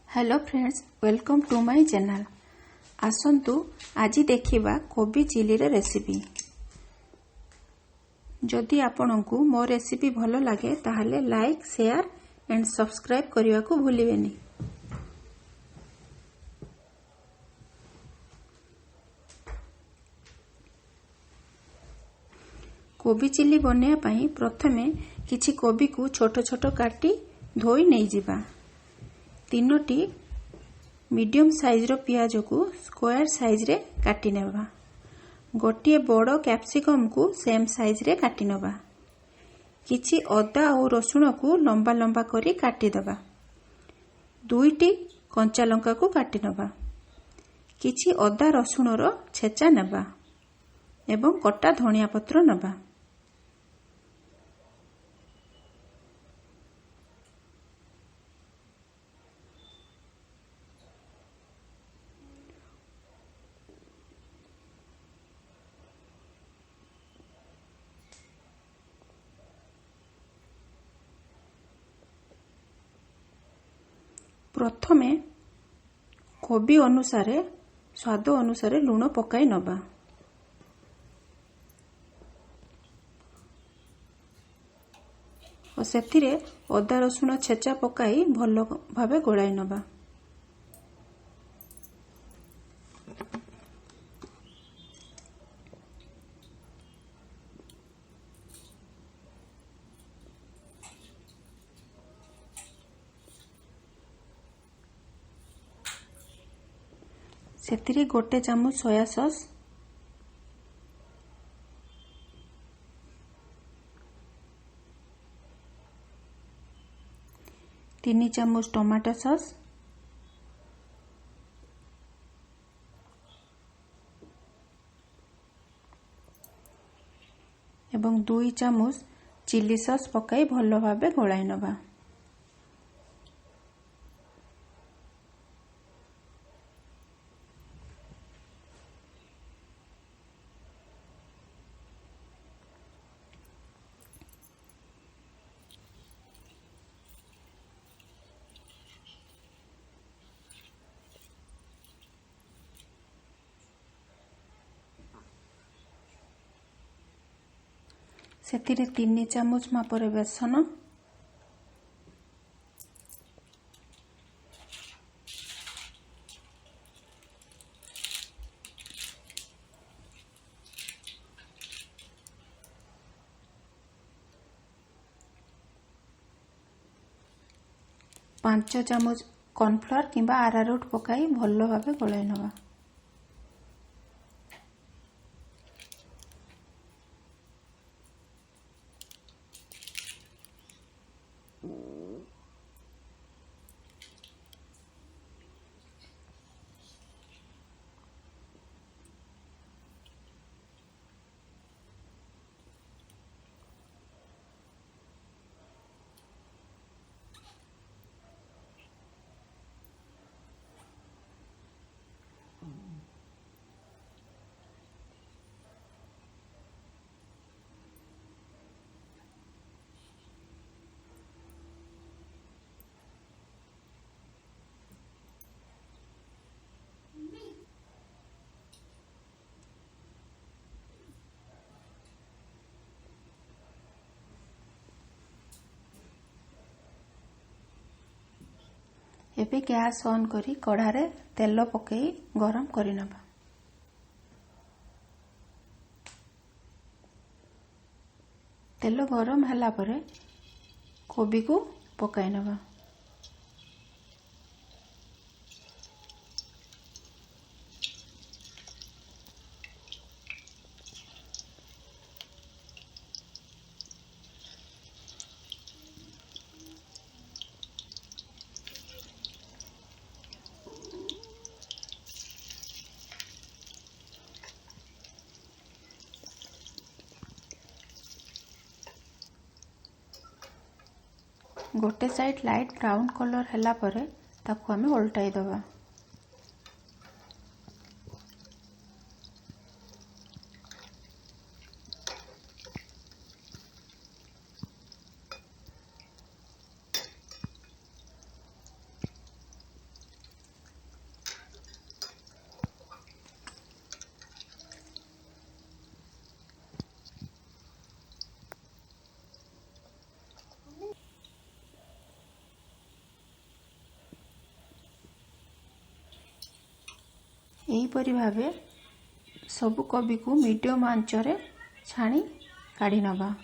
Hello friends, welcome to my channel. आसंतु आज देखिबा कोबी चिली रे रेसिपी। जदि आपनकु मो रेसिपी भलो लागे ताहले लाइक, शेयर एंड सब्सक्राइब करिवा को भूलिबेनी। कोबी चिली बनेया पई प्रथमे किछि कोबी को छोट छोट काटी धोई नै जिबा। तीनोटी मीडियम साइज रो पियाज को स्क्वायर साइज रे काटी नेबा। गोटिए बड़ कैप्सिकम को सेम साइज रे काटी नेबा। किछि अदा और रसुण को लंबा लंबा करी काटी देबा। दुईटी कंचा लंका को काटी नेबा। किछि अदा रसुण रो छेचा नेबा एवं कटा धनिया पत्र नेबा। प्रथमे कोबी अनुसारे स्वाद अनुसारे लूण पकाई नबा। और सेथिरे अदा रसुण छेचा पकाई भलो भाबे गोळाई नबा। सेथिरे गोटे चामच सोया सॉस, तीन चामच टमाटो सॉस, एवं 2 चामच चिली सॉस पकाई भलो भाबे गोळाई नबा। सेथिरे 3 चामच मापर बेसन, पांच चामच कॉर्नफ्लोर किंबा आरारोट पकाई भलो भाबे गोळाई नबा। एबे गैस ऑन करी कढ़ारे तेल पकई गरम करी नबा। तेल गरम हला परे कोबी को पकाई नबा। गोटे साइड लाइट ब्राउन कलर हला परे ताकू हमें उल्टाई दबा। एहीपरि भावे सबु कोबी को मीडियम आंचरे छाणी काढ़ी नबा।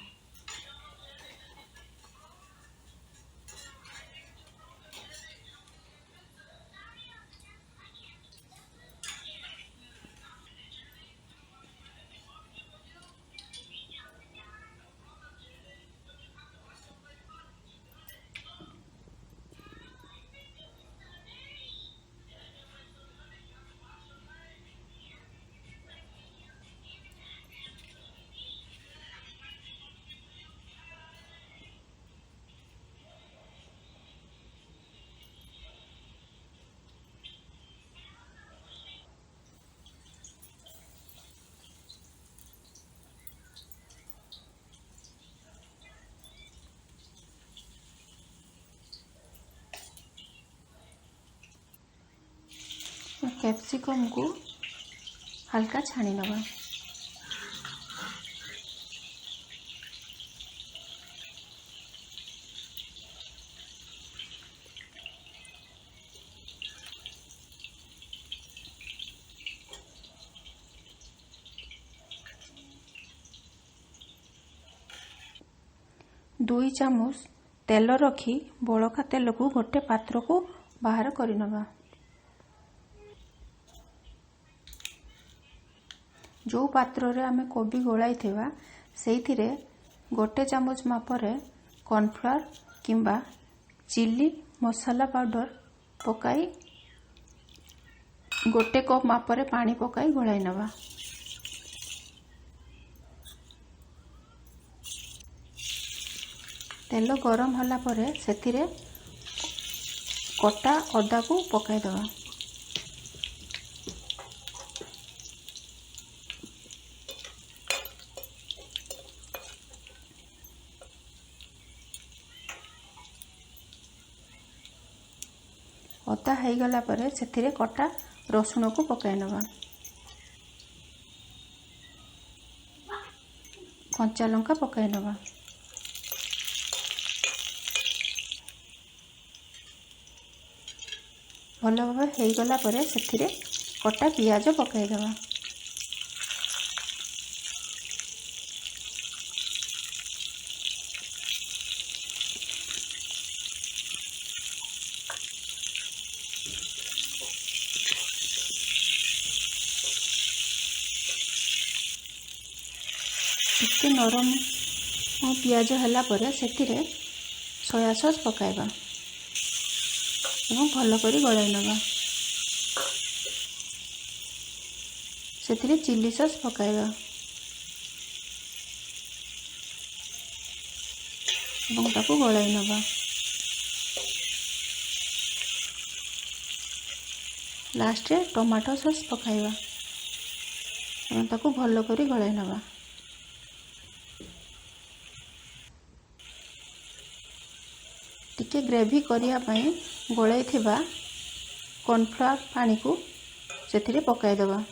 कैप्सिकम को हल्का छाणी नबा। दुई चामच तेल रखी बड़का तेल को गोटे पात्र को बाहर कर नबा। जो पात्र रे आमे कोबी गोलाई थिबा सेइथिरे गोटे चामच मापरे कॉर्नफ्लोर किंबा चिली मसाला पाउडर पकाई गोटे कप मापरे पानी पकाई गोलाई नबा। तेल गरम होला परे सेथिरे कटा अदा को पकाई दबा। अदा हो गला परे सेथिरे कटा रसुण को पकाई नबा। कंचा लंका पकाई नबा। भल भाव हो गला परे सेथिरे कटा पियाज पकाई दबा। टिके नरम पियाज होला परे सेथिरे सोया सॉस पकाइबा एवं भल करी गलाई नबा। सेथिरे चिली सॉस पकाइबा एवं ताको गलाई नबा। लास्ट रे टमाटो सॉस पकाइबा एवं ताको भल करी गलाई नबा। टिके ग्रेवी करिया पई गोलाई थिबा कॉर्नफ्लोर पानी को सेथिरे पकाई दबा।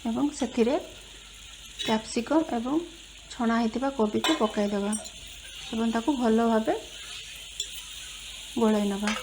एवं सेथिरे कैप्सिकम एवं छणा होता कोबी को पकाई दबा एवं ताको भल भावे गोलाई नबा।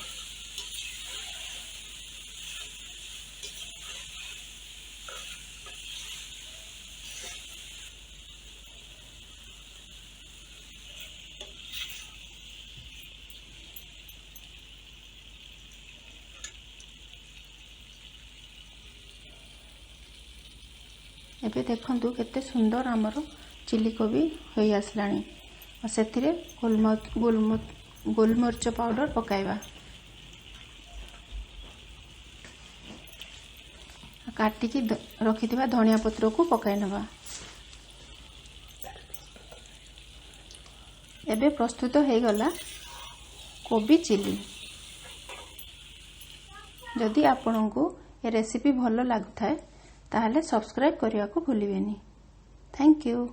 एबे देखंतु केते सुंदर आमर चिली कोबी होई आसलानी और सेथिरे गोलमरिच पाउडर पकाइबा। काटिकी रखिथिबा धनिया पत्र को पकाई नबा। एबे प्रस्तुत हो गला कोबी चिली। जदि आपनकु ए रेसिपी भल लागुथाय ताहले सब्सक्राइब करिया को भूलिबेनी। Thank you.